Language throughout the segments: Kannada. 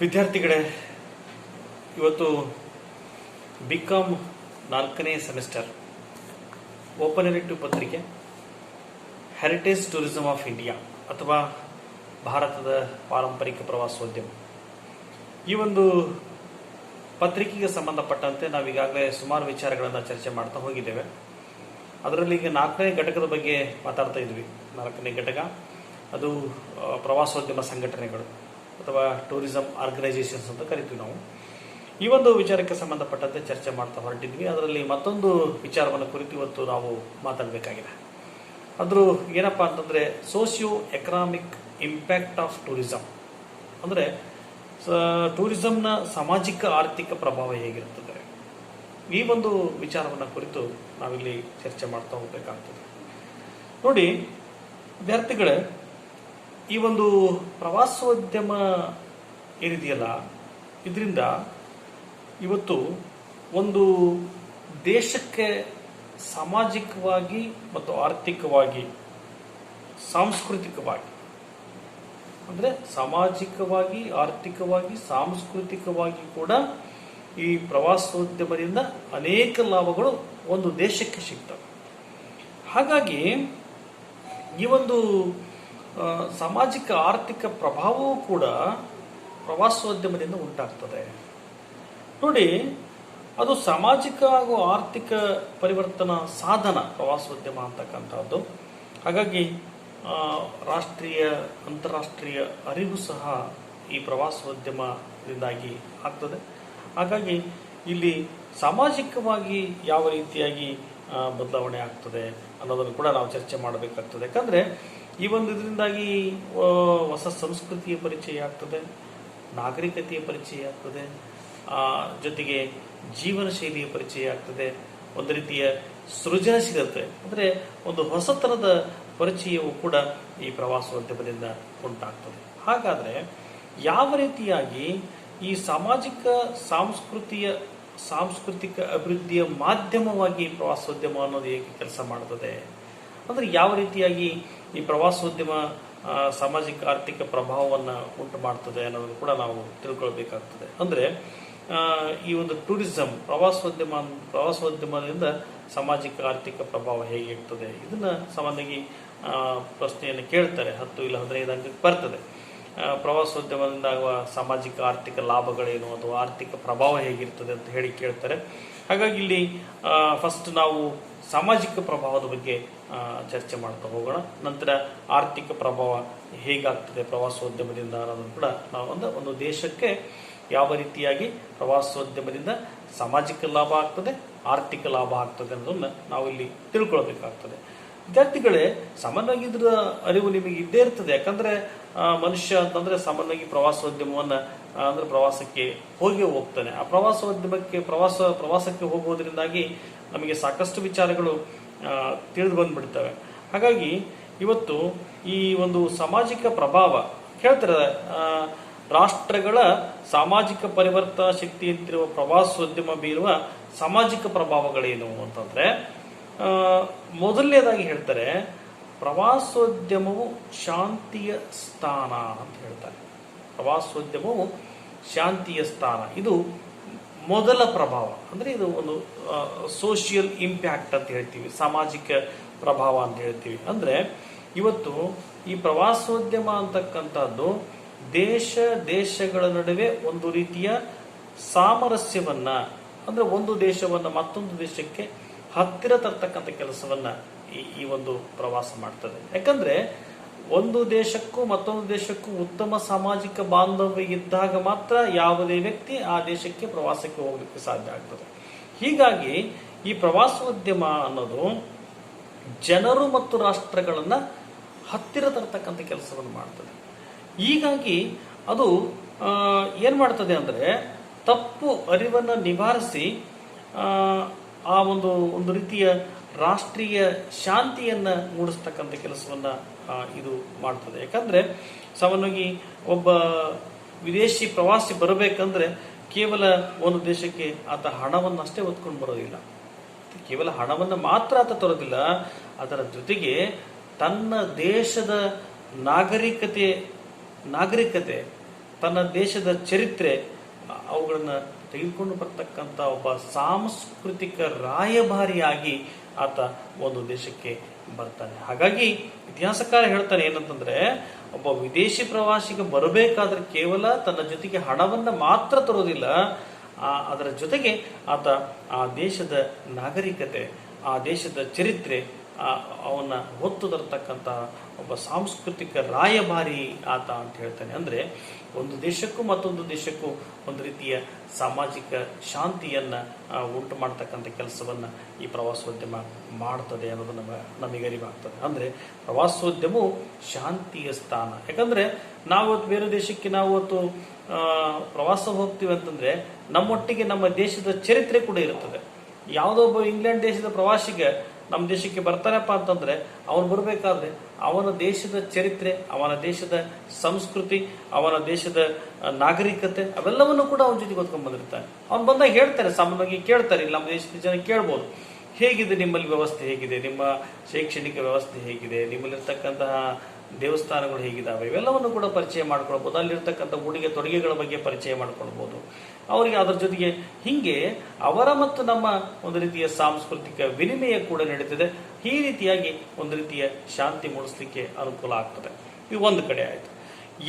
ವಿದ್ಯಾರ್ಥಿಗಳೇ, ಇವತ್ತು ಬಿಕಾಮ್ 4ನೇ ಸೆಮಿಸ್ಟರ್ ಓಪನ್ ಎಲೆಕ್ಟಿವ್ ಪತ್ರಿಕೆ ಹೆರಿಟೇಜ್ ಟೂರಿಸಂ ಆಫ್ ಇಂಡಿಯಾ ಅಥವಾ ಭಾರತದ ಪಾರಂಪರಿಕ ಪ್ರವಾಸೋದ್ಯಮ, ಈ ಒಂದು ಪತ್ರಿಕೆಗೆ ಸಂಬಂಧಪಟ್ಟಂತೆ ನಾವು ಈಗಾಗಲೇ ಸುಮಾರು ವಿಚಾರಗಳನ್ನು ಚರ್ಚೆ ಮಾಡ್ತಾ ಹೋಗಿದ್ದೇವೆ. ಅದರಲ್ಲಿ ಈಗ 4ನೇ ಘಟಕದ ಬಗ್ಗೆ ಮಾತಾಡ್ತಾ ಇದ್ವಿ. 4ನೇ ಘಟಕ ಅದು ಪ್ರವಾಸೋದ್ಯಮ ಸಂಘಟನೆಗಳು ಅಥವಾ ಟೂರಿಸಂ ಆರ್ಗನೈಸೇಷನ್ಸ್ ಅಂತ ಕರಿತೀವಿ ನಾವು. ಈ ಒಂದು ವಿಚಾರಕ್ಕೆ ಸಂಬಂಧಪಟ್ಟಂತೆ ಚರ್ಚೆ ಮಾಡ್ತಾ ಹೊರಟಿದ್ವಿ. ಅದರಲ್ಲಿ ಮತ್ತೊಂದು ವಿಚಾರವನ್ನು ಕುರಿತು ಇವತ್ತು ನಾವು ಮಾತಾಡಬೇಕಾಗಿದೆ. ಅದ್ರ ಏನಪ್ಪಾ ಅಂತಂದ್ರೆ socio economic impact of tourism, ಅಂದ್ರೆ ಟೂರಿಸಂನ ಸಾಮಾಜಿಕ ಆರ್ಥಿಕ ಪ್ರಭಾವ ಹೇಗಿರುತ್ತದೆ, ಈ ಒಂದು ವಿಚಾರವನ್ನು ಕುರಿತು ನಾವಿಲ್ಲಿ ಚರ್ಚೆ ಮಾಡ್ತಾ ಹೋಗ್ಬೇಕಾಗ್ತದೆ. ನೋಡಿ ವಿದ್ಯಾರ್ಥಿಗಳೇ, ಈ ಒಂದು ಪ್ರವಾಸೋದ್ಯಮ ಏನಿದೆಯಲ್ಲ, ಇದರಿಂದ ಇವತ್ತು ಒಂದು ದೇಶಕ್ಕೆ ಸಾಮಾಜಿಕವಾಗಿ ಮತ್ತು ಆರ್ಥಿಕವಾಗಿ, ಸಾಂಸ್ಕೃತಿಕವಾಗಿ, ಅಂದ್ರೆ ಸಾಮಾಜಿಕವಾಗಿ, ಆರ್ಥಿಕವಾಗಿ, ಸಾಂಸ್ಕೃತಿಕವಾಗಿ ಕೂಡ ಈ ಪ್ರವಾಸೋದ್ಯಮದಿಂದ ಅನೇಕ ಲಾಭಗಳು ಒಂದು ದೇಶಕ್ಕೆ ಸಿಗ್ತವೆ. ಹಾಗಾಗಿ ಈ ಒಂದು ಸಾಮಾಜಿಕ ಆರ್ಥಿಕ ಪ್ರಭಾವವೂ ಕೂಡ ಪ್ರವಾಸೋದ್ಯಮದಿಂದ ಉಂಟಾಗ್ತದೆ. ನೋಡಿ, ಅದು ಸಾಮಾಜಿಕ ಹಾಗೂ ಆರ್ಥಿಕ ಪರಿವರ್ತನಾ ಸಾಧನ ಪ್ರವಾಸೋದ್ಯಮ ಅಂತಕ್ಕಂಥದ್ದು. ಹಾಗಾಗಿ ರಾಷ್ಟ್ರೀಯ ಅಂತಾರಾಷ್ಟ್ರೀಯ ಅರಿವು ಸಹ ಈ ಪ್ರವಾಸೋದ್ಯಮದಿಂದಾಗಿ ಆಗ್ತದೆ. ಹಾಗಾಗಿ ಇಲ್ಲಿ ಸಾಮಾಜಿಕವಾಗಿ ಯಾವ ರೀತಿಯಾಗಿ ಬದಲಾವಣೆ ಆಗ್ತದೆ ಅನ್ನೋದನ್ನು ಕೂಡ ನಾವು ಚರ್ಚೆ ಮಾಡಬೇಕಾಗ್ತದೆ. ಯಾಕಂದ್ರೆ ಈ ಒಂದು ಇದರಿಂದಾಗಿ ಹೊಸ ಸಂಸ್ಕೃತಿಯ ಪರಿಚಯ ಆಗ್ತದೆ, ನಾಗರಿಕತೆಯ ಪರಿಚಯ ಆಗ್ತದೆ, ಜೊತೆಗೆ ಜೀವನ ಶೈಲಿಯ ಪರಿಚಯ ಆಗ್ತದೆ, ಒಂದು ರೀತಿಯ ಸೃಜನಶೀಲತೆ ಅಂದ್ರೆ ಒಂದು ಹೊಸತನದ ಪರಿಚಯವು ಕೂಡ ಈ ಪ್ರವಾಸೋದ್ಯಮದಿಂದ ಉಂಟಾಗ್ತದೆ. ಹಾಗಾದ್ರೆ ಯಾವ ರೀತಿಯಾಗಿ ಈ ಸಾಮಾಜಿಕ ಸಾಂಸ್ಕೃತಿಕ ಅಭಿವೃದ್ಧಿಯ ಮಾಧ್ಯಮವಾಗಿ ಪ್ರವಾಸೋದ್ಯಮ ಅನ್ನೋದು ಹೇಗೆ ಕೆಲಸ ಮಾಡ್ತದೆ, ಅಂದ್ರೆ ಯಾವ ರೀತಿಯಾಗಿ ಈ ಪ್ರವಾಸೋದ್ಯಮ ಸಾಮಾಜಿಕ ಆರ್ಥಿಕ ಪ್ರಭಾವವನ್ನು ಉಂಟು ಮಾಡ್ತದೆ ಅನ್ನೋದನ್ನು ಕೂಡ ನಾವು ತಿಳ್ಕೊಳ್ಬೇಕಾಗ್ತದೆ. ಅಂದ್ರೆ ಈ ಒಂದು ಟೂರಿಸಂ ಪ್ರವಾಸೋದ್ಯಮದಿಂದ ಸಾಮಾಜಿಕ ಆರ್ಥಿಕ ಪ್ರಭಾವ ಹೇಗೆ ಇರ್ತದೆ, ಇದನ್ನ ಸಾಮಾನ್ಯವಾಗಿ ಪ್ರಶ್ನೆಯನ್ನು ಕೇಳ್ತಾರೆ. 10 ಇಲ್ಲ 15 ಅಂಕಕ್ಕೆ ಬರ್ತದೆ. ಪ್ರವಾಸೋದ್ಯಮದಿಂದ ಆಗುವ ಸಾಮಾಜಿಕ ಆರ್ಥಿಕ ಲಾಭಗಳೇನು ಅಥವಾ ಆರ್ಥಿಕ ಪ್ರಭಾವ ಹೇಗಿರ್ತದೆ ಅಂತ ಹೇಳಿ ಕೇಳ್ತಾರೆ. ಹಾಗಾಗಿ ಇಲ್ಲಿ ಫಸ್ಟ್ ನಾವು ಸಾಮಾಜಿಕ ಪ್ರಭಾವದ ಬಗ್ಗೆ ಚರ್ಚೆ ಮಾಡ್ತಾ ಹೋಗೋಣ. ನಂತರ ಆರ್ಥಿಕ ಪ್ರಭಾವ ಹೇಗಾಗ್ತದೆ ಪ್ರವಾಸೋದ್ಯಮದಿಂದ ಅನ್ನೋದನ್ನು ಕೂಡ ನಾವು ಒಂದು ದೇಶಕ್ಕೆ ಯಾವ ರೀತಿಯಾಗಿ ಪ್ರವಾಸೋದ್ಯಮದಿಂದ ಸಾಮಾಜಿಕ ಲಾಭ ಆಗ್ತದೆ, ಆರ್ಥಿಕ ಲಾಭ ಆಗ್ತದೆ ಅನ್ನೋದನ್ನ ನಾವು ಇಲ್ಲಿ ತಿಳ್ಕೊಳ್ಬೇಕಾಗ್ತದೆ. ವಿದ್ಯಾರ್ಥಿಗಳೇ, ಸಾಮಾನ್ಯವಾಗಿ ಇದ್ರ ಅರಿವು ನಿಮಗೆ ಇದ್ದೇ ಇರ್ತದೆ. ಯಾಕಂದ್ರೆ ಮನುಷ್ಯ ಅಂತಂದ್ರೆ ಸಾಮಾನ್ಯವಾಗಿ ಪ್ರವಾಸೋದ್ಯಮವನ್ನ ಅಂದ್ರೆ ಪ್ರವಾಸಕ್ಕೆ ಹೋಗ್ತಾನೆ. ಆ ಪ್ರವಾಸಕ್ಕೆ ಹೋಗುವುದರಿಂದಾಗಿ ನಮಗೆ ಸಾಕಷ್ಟು ವಿಚಾರಗಳು ತಿಳಿದು ಬಂದ್ಬಿಡ್ತವೆ. ಹಾಗಾಗಿ ಇವತ್ತು ಈ ಒಂದು ಸಾಮಾಜಿಕ ಪ್ರಭಾವ ಹೇಳ್ತಾರೆ, ರಾಷ್ಟ್ರಗಳ ಸಾಮಾಜಿಕ ಪರಿವರ್ತನಾ ಶಕ್ತಿಯಂತಿರುವ ಪ್ರವಾಸೋದ್ಯಮ ಬೀರುವ ಸಾಮಾಜಿಕ ಪ್ರಭಾವಗಳೇನು ಅಂತಂದ್ರೆ, ಮೊದಲನೇದಾಗಿ ಹೇಳ್ತಾರೆ ಪ್ರವಾಸೋದ್ಯಮವು ಶಾಂತಿಯ ಸ್ಥಾನ ಅಂತ ಹೇಳ್ತಾರೆ. ಪ್ರವಾಸೋದ್ಯಮವು ಶಾಂತಿಯ ಸ್ಥಾನ, ಇದು ಮೊದಲ ಪ್ರಭಾವ. ಅಂದ್ರೆ ಇದು ಒಂದು ಸೋಷಿಯಲ್ ಇಂಪ್ಯಾಕ್ಟ್ ಅಂತ ಹೇಳ್ತೀವಿ, ಸಾಮಾಜಿಕ ಪ್ರಭಾವ ಅಂತ ಹೇಳ್ತೀವಿ. ಅಂದ್ರೆ ಇವತ್ತು ಈ ಪ್ರವಾಸೋದ್ಯಮ ಅಂತಕ್ಕಂಥದ್ದು ದೇಶಗಳ ನಡುವೆ ಒಂದು ರೀತಿಯ ಸಾಮರಸ್ಯವನ್ನ, ಅಂದ್ರೆ ಒಂದು ದೇಶವನ್ನ ಮತ್ತೊಂದು ದೇಶಕ್ಕೆ ಹತ್ತಿರ ತರ್ತಕ್ಕಂಥ ಕೆಲಸವನ್ನ ಈ ಒಂದು ಪ್ರವಾಸ ಮಾಡ್ತದೆ. ಯಾಕಂದ್ರೆ ಒಂದು ದೇಶಕ್ಕೂ ಮತ್ತೊಂದು ದೇಶಕ್ಕೂ ಉತ್ತಮ ಸಾಮಾಜಿಕ ಬಾಂಧವ್ಯ ಇದ್ದಾಗ ಮಾತ್ರ ಯಾವುದೇ ವ್ಯಕ್ತಿ ಆ ದೇಶಕ್ಕೆ ಪ್ರವಾಸಕ್ಕೆ ಹೋಗ್ಲಿಕ್ಕೆ ಸಾಧ್ಯ ಆಗ್ತದೆ. ಹೀಗಾಗಿ ಈ ಪ್ರವಾಸೋದ್ಯಮ ಅನ್ನೋದು ಜನರು ಮತ್ತು ರಾಷ್ಟ್ರಗಳನ್ನ ಹತ್ತಿರ ತರ್ತಕ್ಕಂಥ ಕೆಲಸವನ್ನು ಮಾಡ್ತದೆ. ಹೀಗಾಗಿ ಅದು ಏನ್ ಮಾಡ್ತದೆ ಅಂದ್ರೆ ತಪ್ಪು ಅರಿವನ್ನ ನಿವಾರಿಸಿ ಆ ಒಂದು ರೀತಿಯ ರಾಷ್ಟ್ರೀಯ ಶಾಂತಿಯನ್ನ ಮೂಡಿಸ್ತಕ್ಕಂಥ ಕೆಲಸವನ್ನ ಇದು ಮಾಡ್ತದೆ. ಯಾಕಂದ್ರೆ ಸಾಮಾನ್ಯವಾಗಿ ಒಬ್ಬ ವಿದೇಶಿ ಪ್ರವಾಸಿ ಬರಬೇಕಂದ್ರೆ ಕೇವಲ ಒಂದು ದೇಶಕ್ಕೆ ಆತ ಹಣವನ್ನಷ್ಟೇ ಹೊತ್ಕೊಂಡು ಬರೋದಿಲ್ಲ, ಕೇವಲ ಹಣವನ್ನ ಮಾತ್ರ ಆತ ತರೋದಿಲ್ಲ, ಅದರ ಜೊತೆಗೆ ತನ್ನ ದೇಶದ ನಾಗರಿಕತೆ ತನ್ನ ದೇಶದ ಚರಿತ್ರೆ ಅವುಗಳನ್ನು ತೆಗೆದುಕೊಂಡು ಬರ್ತಕ್ಕಂಥ ಒಬ್ಬ ಸಾಂಸ್ಕೃತಿಕ ರಾಯಭಾರಿಯಾಗಿ ಆತ ಒಂದು ದೇಶಕ್ಕೆ ಬರ್ತಾನೆ. ಹಾಗಾಗಿ ಇತಿಹಾಸಕಾರ ಹೇಳ್ತಾನೆ ಏನಂತಂದ್ರೆ, ಒಬ್ಬ ವಿದೇಶಿ ಪ್ರವಾಸಿಗೆ ಬರಬೇಕಾದ್ರೆ ಕೇವಲ ತನ್ನ ಜೊತೆಗೆ ಹಣವನ್ನ ಮಾತ್ರ ತರೋದಿಲ್ಲ, ಅದರ ಜೊತೆಗೆ ಆತ ಆ ದೇಶದ ನಾಗರಿಕತೆ, ಆ ದೇಶದ ಚರಿತ್ರೆ ಅವನ್ನ ಹೊತ್ತು ತರತಕ್ಕಂಥ ಒಬ್ಬ ಸಾಂಸ್ಕೃತಿಕ ರಾಯಭಾರಿ ಆತ ಅಂತ ಹೇಳ್ತಾನೆ. ಅಂದ್ರೆ ಒಂದು ದೇಶಕ್ಕೂ ಮತ್ತೊಂದು ದೇಶಕ್ಕೂ ಒಂದು ರೀತಿಯ ಸಾಮಾಜಿಕ ಶಾಂತಿಯನ್ನ ಉಂಟು ಮಾಡ್ತಕ್ಕಂಥ ಕೆಲಸವನ್ನ ಈ ಪ್ರವಾಸೋದ್ಯಮ ಮಾಡ್ತದೆ ಅನ್ನೋದು ನಮಗೆ ಅರಿವಾಗ್ತದೆ. ಅಂದ್ರೆ ಪ್ರವಾಸೋದ್ಯಮವು ಶಾಂತಿಯ ಸ್ಥಾನ. ಯಾಕಂದ್ರೆ ನಾವು ಬೇರೆ ದೇಶಕ್ಕೆ ನಾವು ಪ್ರವಾಸ ಹೋಗ್ತೀವಿ ಅಂತಂದ್ರೆ ನಮ್ಮೊಟ್ಟಿಗೆ ನಮ್ಮ ದೇಶದ ಚರಿತ್ರೆ ಕೂಡ ಇರುತ್ತದೆ. ಯಾವುದೋ ಒಬ್ಬ ಇಂಗ್ಲೆಂಡ್ ದೇಶದ ಪ್ರವಾಸಿಗೆ ನಮ್ಮ ದೇಶಕ್ಕೆ ಬರ್ತಾರಪ್ಪ ಅಂತಂದ್ರೆ ಅವನು ಬರಬೇಕಾದ್ರೆ ಅವನ ದೇಶದ ಚರಿತ್ರೆ, ಅವನ ದೇಶದ ಸಂಸ್ಕೃತಿ, ಅವನ ದೇಶದ ನಾಗರಿಕತೆ ಅವೆಲ್ಲವನ್ನು ಕೂಡ ಅವನ ಜೊತೆಗೆ ಹೊತ್ಕೊಂಡ್ ಬಂದಿರ್ತಾನೆ. ಅವ್ನು ಬಂದಾಗ ಹೇಳ್ತಾರೆ, ಸಾಮಾನ್ಯವಾಗಿ ಕೇಳ್ತಾರೆ, ಇಲ್ಲಿ ನಮ್ಮ ದೇಶದ ಜನ ಕೇಳ್ಬೋದು, ಹೇಗಿದೆ ನಿಮ್ಮಲ್ಲಿ ವ್ಯವಸ್ಥೆ, ಹೇಗಿದೆ ನಿಮ್ಮ ಶೈಕ್ಷಣಿಕ ವ್ಯವಸ್ಥೆ, ಹೇಗಿದೆ ನಿಮ್ಮಲ್ಲಿರ್ತಕ್ಕಂತಹ ದೇವಸ್ಥಾನಗಳು ಹೇಗಿದ್ದಾವೆ, ಇವೆಲ್ಲವನ್ನು ಕೂಡ ಪರಿಚಯ ಮಾಡ್ಕೊಳ್ಬಹುದು. ಅಲ್ಲಿರ್ತಕ್ಕಂಥ ಉಡುಗೆ ತೊಡುಗೆಗಳ ಬಗ್ಗೆ ಪರಿಚಯ ಮಾಡ್ಕೊಳ್ಬಹುದು ಅವರಿಗೆ. ಅದರ ಜೊತೆಗೆ ಹಿಂಗೆ ಅವರ ಮತ್ತು ನಮ್ಮ ಒಂದು ರೀತಿಯ ಸಾಂಸ್ಕೃತಿಕ ವಿನಿಮಯ ಕೂಡ ನಡೀತದೆ. ಈ ರೀತಿಯಾಗಿ ಒಂದು ರೀತಿಯ ಶಾಂತಿ ಮೂಡಿಸ್ಲಿಕ್ಕೆ ಅನುಕೂಲ ಆಗ್ತದೆ. ಇದು ಒಂದು ಕಡೆ ಆಯ್ತು.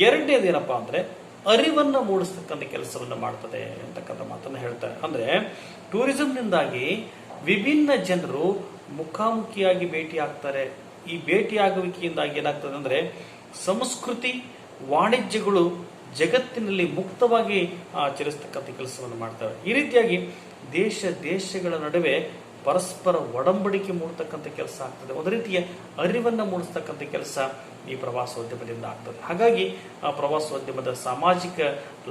ಎರಡನೇದು ಏನಪ್ಪಾ ಅಂದ್ರೆ ಅರಿವನ್ನ ಮೂಡಿಸ್ತಕ್ಕಂಥ ಕೆಲಸವನ್ನ ಮಾಡ್ತದೆ ಅಂತಕ್ಕಂಥ ಮಾತನ್ನ ಹೇಳ್ತಾರೆ. ಅಂದ್ರೆ ಟೂರಿಸಂನಿಂದಾಗಿ ವಿಭಿನ್ನ ಜನರು ಮುಖಾಮುಖಿಯಾಗಿ ಭೇಟಿ ಆಗ್ತಾರೆ. ಈ ಭೇಟಿಯಾಗುವಿಕೆಯಿಂದಾಗಿ ಏನಾಗ್ತದೆ ಅಂದ್ರೆ ಸಂಸ್ಕೃತಿ, ವಾಣಿಜ್ಯಗಳು ಜಗತ್ತಿನಲ್ಲಿ ಮುಕ್ತವಾಗಿ ಆಚರಿಸ್ತಕ್ಕಂಥ ಕೆಲಸವನ್ನು ಮಾಡ್ತವೆ. ಈ ರೀತಿಯಾಗಿ ದೇಶಗಳ ನಡುವೆ ಪರಸ್ಪರ ಒಡಂಬಡಿಕೆ ಮೂಡತಕ್ಕಂಥ ಕೆಲಸ ಆಗ್ತದೆ. ಒಂದು ರೀತಿಯ ಅರಿವನ್ನ ಮೂಡಿಸ್ತಕ್ಕಂಥ ಕೆಲಸ ಈ ಪ್ರವಾಸೋದ್ಯಮದಿಂದ ಆಗ್ತದೆ. ಹಾಗಾಗಿ ಆ ಪ್ರವಾಸೋದ್ಯಮದ ಸಾಮಾಜಿಕ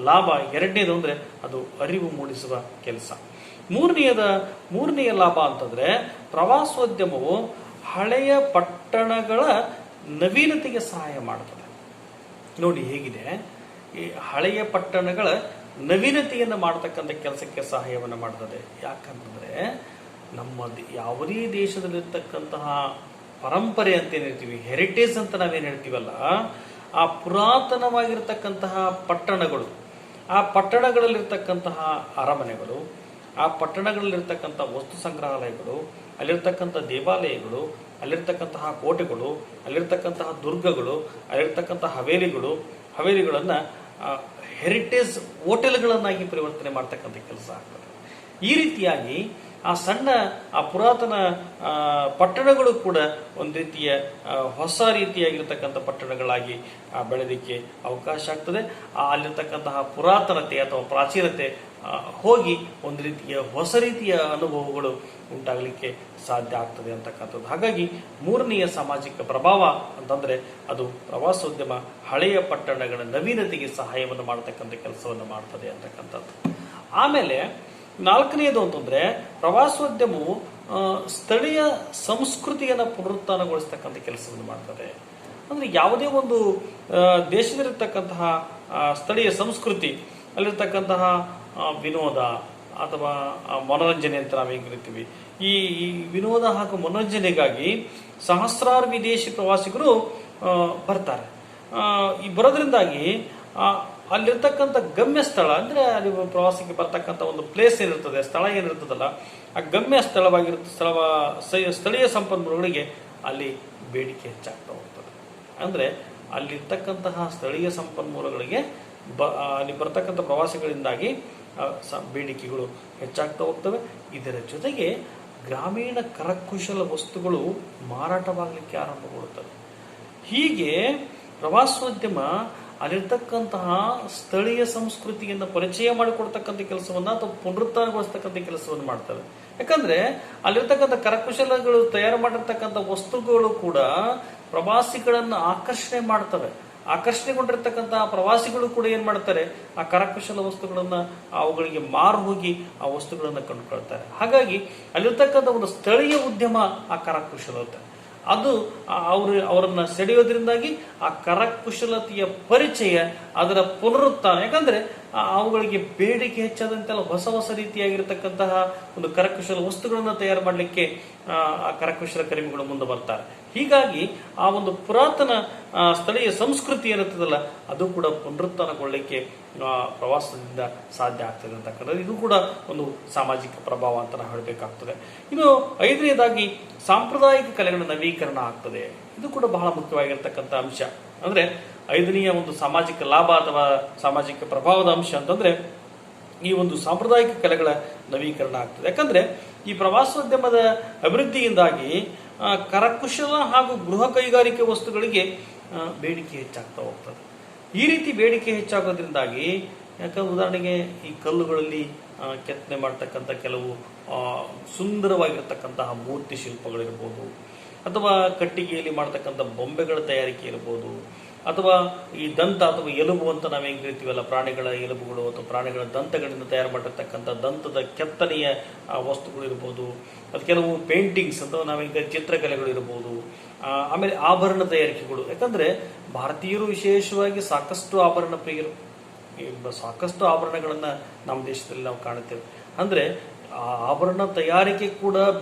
ಲಾಭ ಎರಡನೇದು ಅಂದ್ರೆ ಅದು ಅರಿವು ಮೂಡಿಸುವ ಕೆಲಸ. ಮೂರನೆಯ ಲಾಭ ಅಂತಂದ್ರೆ ಪ್ರವಾಸೋದ್ಯಮವು ಹಳೆಯ ಪಟ್ಟಣಗಳ ನವೀನತೆಗೆ ಸಹಾಯ ಮಾಡ್ತದೆ. ನೋಡಿ ಹೇಗಿದೆ, ಈ ಹಳೆಯ ಪಟ್ಟಣಗಳ ನವೀನತೆಯನ್ನು ಮಾಡತಕ್ಕಂಥ ಕೆಲಸಕ್ಕೆ ಸಹಾಯವನ್ನು ಮಾಡ್ತದೆ. ಯಾಕಂತಂದ್ರೆ ನಮ್ಮ ಯಾವುದೇ ದೇಶದಲ್ಲಿರ್ತಕ್ಕಂತಹ ಪರಂಪರೆ ಅಂತ ಏನ್ ಹೇಳ್ತೀವಿ, ಹೆರಿಟೇಜ್ ಅಂತ ನಾವೇನ್ ಹೇಳ್ತೀವಲ್ಲ, ಆ ಪುರಾತನವಾಗಿರ್ತಕ್ಕಂತಹ ಪಟ್ಟಣಗಳು, ಆ ಪಟ್ಟಣಗಳಲ್ಲಿರ್ತಕ್ಕಂತಹ ಅರಮನೆಗಳು, ಆ ಪಟ್ಟಣಗಳಲ್ಲಿರ್ತಕ್ಕಂಥ ವಸ್ತು ಸಂಗ್ರಹಾಲಯಗಳು, ಅಲ್ಲಿರ್ತಕ್ಕಂಥ ದೇವಾಲಯಗಳು, ಅಲ್ಲಿರ್ತಕ್ಕಂತಹ ಕೋಟೆಗಳು, ಅಲ್ಲಿರ್ತಕ್ಕಂತಹ ದುರ್ಗಗಳು, ಅಲ್ಲಿರ್ತಕ್ಕಂತಹ ಹವೇಲಿಗಳನ್ನ ಹೆರಿಟೇಜ್ ಹೋಟೆಲ್ಗಳನ್ನಾಗಿ ಪರಿವರ್ತನೆ ಮಾಡ್ತಕ್ಕಂಥ ಕೆಲಸ ಆಗ್ತದೆ. ಈ ರೀತಿಯಾಗಿ ಆ ಪುರಾತನ ಪಟ್ಟಣಗಳು ಕೂಡ ಒಂದು ರೀತಿಯ ಹೊಸ ರೀತಿಯಾಗಿರ್ತಕ್ಕಂಥ ಪಟ್ಟಣಗಳಾಗಿ ಬೆಳೆದಿಕ್ಕೆ ಅವಕಾಶ ಆಗ್ತದೆ. ಅಲ್ಲಿರ್ತಕ್ಕಂತಹ ಪುರಾತನತೆ ಅಥವಾ ಪ್ರಾಚೀನತೆ ಹೋಗಿ ಒಂದು ರೀತಿಯ ಹೊಸ ರೀತಿಯ ಅನುಭವಗಳು ಉಂಟಾಗಲಿಕ್ಕೆ ಸಾಧ್ಯ ಆಗ್ತದೆ ಅಂತಕ್ಕಂಥದ್ದು. ಹಾಗಾಗಿ ಮೂರನೆಯ ಸಾಮಾಜಿಕ ಪ್ರಭಾವ ಅಂತಂದ್ರೆ ಅದು ಪ್ರವಾಸೋದ್ಯಮ ಹಳೆಯ ಪಟ್ಟಣಗಳ ನವೀನತೆಗೆ ಸಹಾಯವನ್ನು ಮಾಡತಕ್ಕಂಥ ಕೆಲಸವನ್ನು ಮಾಡ್ತದೆ ಅಂತಕ್ಕಂಥದ್ದು. ಆಮೇಲೆ ನಾಲ್ಕನೆಯದು ಅಂತಂದ್ರೆ ಪ್ರವಾಸೋದ್ಯಮವು ಸ್ಥಳೀಯ ಸಂಸ್ಕೃತಿಯನ್ನು ಪುನರುತ್ಥಾನಗೊಳಿಸ್ತಕ್ಕಂಥ ಕೆಲಸವನ್ನು ಮಾಡ್ತದೆ. ಅಂದ್ರೆ ಯಾವುದೇ ಒಂದು ದೇಶದಲ್ಲಿರ್ತಕ್ಕಂತಹ ಸ್ಥಳೀಯ ಸಂಸ್ಕೃತಿ, ಅಲ್ಲಿರ್ತಕ್ಕಂತಹ ವಿನೋದ ಅಥವಾ ಮನೋರಂಜನೆ ಅಂತ ನಾವು ಹೇಗೆ ಕರಿತೀವಿ, ಈ ವಿನೋದ ಹಾಗೂ ಮನೋರಂಜನೆಗಾಗಿ ಸಹಸ್ರಾರು ವಿದೇಶಿ ಪ್ರವಾಸಿಗರು ಬರ್ತಾರೆ. ಈ ಬರೋದ್ರಿಂದಾಗಿ ಅಲ್ಲಿರ್ತಕ್ಕಂಥ ಗಮ್ಯ ಸ್ಥಳ ಅಂದ್ರೆ ಅಲ್ಲಿ ಪ್ರವಾಸಕ್ಕೆ ಬರ್ತಕ್ಕಂಥ ಒಂದು ಪ್ಲೇಸ್ ಏನಿರ್ತದೆ, ಸ್ಥಳ ಏನಿರ್ತದಲ್ಲ, ಆ ಗಮ್ಯ ಸ್ಥಳೀಯ ಸಂಪನ್ಮೂಲಗಳಿಗೆ ಅಲ್ಲಿ ಬೇಡಿಕೆ ಹೆಚ್ಚಾಗ್ತಾ ಹೋಗ್ತದೆ. ಅಂದ್ರೆ ಅಲ್ಲಿರ್ತಕ್ಕಂತಹ ಸ್ಥಳೀಯ ಸಂಪನ್ಮೂಲಗಳಿಗೆ ಅಲ್ಲಿ ಬರ್ತಕ್ಕಂಥ ಪ್ರವಾಸಿಗಳಿಂದಾಗಿ ಬೇಡಿಕೆಗಳು ಹೆಚ್ಚಾಗ್ತಾ ಹೋಗ್ತವೆ. ಇದರ ಜೊತೆಗೆ ಗ್ರಾಮೀಣ ಕರಕುಶಲ ವಸ್ತುಗಳು ಮಾರಾಟವಾಗಲಿಕ್ಕೆ ಆರಂಭಗೊಳ್ಳುತ್ತವೆ. ಹೀಗೆ ಪ್ರವಾಸೋದ್ಯಮ ಅಲ್ಲಿರ್ತಕ್ಕಂತಹ ಸ್ಥಳೀಯ ಸಂಸ್ಕೃತಿಯನ್ನು ಪರಿಚಯ ಮಾಡಿಕೊಡ್ತಕ್ಕಂಥ ಕೆಲಸವನ್ನ ಅಥವಾ ಪುನರುತ್ಥಾನಗೊಳಿಸ್ತಕ್ಕಂಥ ಕೆಲಸವನ್ನು ಮಾಡ್ತವೆ. ಯಾಕಂದ್ರೆ ಅಲ್ಲಿರ್ತಕ್ಕಂಥ ಕರಕುಶಲಗಳು ತಯಾರು ಮಾಡಿರ್ತಕ್ಕಂಥ ವಸ್ತುಗಳು ಕೂಡ ಪ್ರವಾಸಿಗಳನ್ನ ಆಕರ್ಷಣೆ ಮಾಡ್ತವೆ. ಆಕರ್ಷಣೆಗೊಂಡಿರ್ತಕ್ಕಂತಹ ಪ್ರವಾಸಿಗಳು ಕೂಡ ಏನ್ ಮಾಡ್ತಾರೆ, ಆ ಕರಕುಶಲ ವಸ್ತುಗಳನ್ನ ಅವುಗಳಿಗೆ ಮಾರು ಹೋಗಿ ಆ ವಸ್ತುಗಳನ್ನ ಕಂಡುಕೊಳ್ತಾರೆ. ಹಾಗಾಗಿ ಅಲ್ಲಿರ್ತಕ್ಕಂಥ ಒಂದು ಸ್ಥಳೀಯ ಉದ್ಯಮ ಆ ಕರಕುಶಲತೆ ಅದು ಅವರನ್ನ ಸೆಳೆಯೋದ್ರಿಂದಾಗಿ ಆ ಕರಕುಶಲತೆಯ ಪರಿಚಯ ಅದರ ಪುನರುತ್ಥಾನ. ಯಾಕಂದ್ರೆ ಅವುಗಳಿಗೆ ಬೇಡಿಕೆ ಹೆಚ್ಚಾದಂತೆಲ್ಲ ಹೊಸ ಹೊಸ ರೀತಿಯಾಗಿರ್ತಕ್ಕಂತಹ ಒಂದು ಕರಕುಶಲ ವಸ್ತುಗಳನ್ನು ತಯಾರು ಮಾಡಲಿಕ್ಕೆ ಆ ಕರಕುಶಲ ಕರ್ಮಿಗಳು ಮುಂದೆ ಬರ್ತಾರೆ. ಹೀಗಾಗಿ ಆ ಒಂದು ಪುರಾತನ ಸ್ಥಳೀಯ ಸಂಸ್ಕೃತಿ ಏನಿರ್ತದಲ್ಲ ಅದು ಕೂಡ ಪುನರುತ್ಥಾನಗೊಳ್ಳಲಿಕ್ಕೆ ಪ್ರವಾಸದಿಂದ ಸಾಧ್ಯ ಆಗ್ತದೆ ಅಂತಕ್ಕಂಥದ್ದು ಇದು ಕೂಡ ಒಂದು ಸಾಮಾಜಿಕ ಪ್ರಭಾವ ಅಂತ ನಾವು ಹೇಳಬೇಕಾಗ್ತದೆ. ಇನ್ನು ಐದನೇದಾಗಿ ಸಾಂಪ್ರದಾಯಿಕ ಕಲೆಗಳ ನವೀಕರಣ ಆಗ್ತದೆ. ಇದು ಕೂಡ ಬಹಳ ಮುಖ್ಯವಾಗಿರ್ತಕ್ಕಂಥ ಅಂಶ. ಅಂದ್ರೆ ಐದನೆಯ ಒಂದು ಸಾಮಾಜಿಕ ಲಾಭ ಅಥವಾ ಸಾಮಾಜಿಕ ಪ್ರಭಾವದ ಅಂಶ ಅಂತಂದ್ರೆ ಈ ಒಂದು ಸಾಂಪ್ರದಾಯಿಕ ಕಲೆಗಳ ನವೀಕರಣ ಆಗ್ತದೆ. ಯಾಕಂದ್ರೆ ಈ ಪ್ರವಾಸೋದ್ಯಮದ ಅಭಿವೃದ್ಧಿಯಿಂದಾಗಿ ಕರಕುಶಲ ಹಾಗೂ ಗೃಹ ಕೈಗಾರಿಕೆ ವಸ್ತುಗಳಿಗೆ ಬೇಡಿಕೆ ಹೆಚ್ಚಾಗ್ತಾ ಹೋಗ್ತದೆ. ಈ ರೀತಿ ಬೇಡಿಕೆ ಹೆಚ್ಚಾಗೋದ್ರಿಂದಾಗಿ ಯಾಕಂದ್ರೆ ಉದಾಹರಣೆಗೆ ಈ ಕಲ್ಲುಗಳಲ್ಲಿ ಕೆತ್ತನೆ ಮಾಡ್ತಕ್ಕಂಥ ಕೆಲವು ಸುಂದರವಾಗಿರ್ತಕ್ಕಂತಹ ಮೂರ್ತಿ ಶಿಲ್ಪಗಳಿರ್ಬೋದು, ಅಥವಾ ಕಟ್ಟಿಗೆಯಲ್ಲಿ ಮಾಡ್ತಕ್ಕಂಥ ಬೊಂಬೆಗಳ ತಯಾರಿಕೆ ಇರ್ಬೋದು, ಅಥವಾ ಈ ದಂತ ಅಥವಾ ಎಲುಬು ಅಂತ ನಾವು ಹೆಂಗೆ ಹೇಳ್ತೀವಲ್ಲ, ಪ್ರಾಣಿಗಳ ಎಲುಬುಗಳು ಅಥವಾ ಪ್ರಾಣಿಗಳ ದಂತಗಳಿಂದ ತಯಾರು ಮಾಡಿರ್ತಕ್ಕಂಥ ದಂತದ ಕೆತ್ತನೆಯ ವಸ್ತುಗಳು ಇರ್ಬೋದು, ಅದು ಕೆಲವು ಪೇಂಟಿಂಗ್ಸ್ ಅಥವಾ ನಾವೀಗ ಚಿತ್ರಕಲೆಗಳು ಇರ್ಬೋದು, ಆಮೇಲೆ ಆಭರಣ ತಯಾರಿಕೆಗಳು. ಯಾಕಂದ್ರೆ ಭಾರತೀಯರು ವಿಶೇಷವಾಗಿ ಸಾಕಷ್ಟು ಆಭರಣ ಪ್ರಿಯರು, ಸಾಕಷ್ಟು ಆಭರಣಗಳನ್ನ ನಮ್ಮ ದೇಶದಲ್ಲಿ ನಾವು ಕಾಣುತ್ತೇವೆ. ಅಂದ್ರೆ ಆ ಆಭರಣ ತಯಾರಿಕೆ ಕೂಡ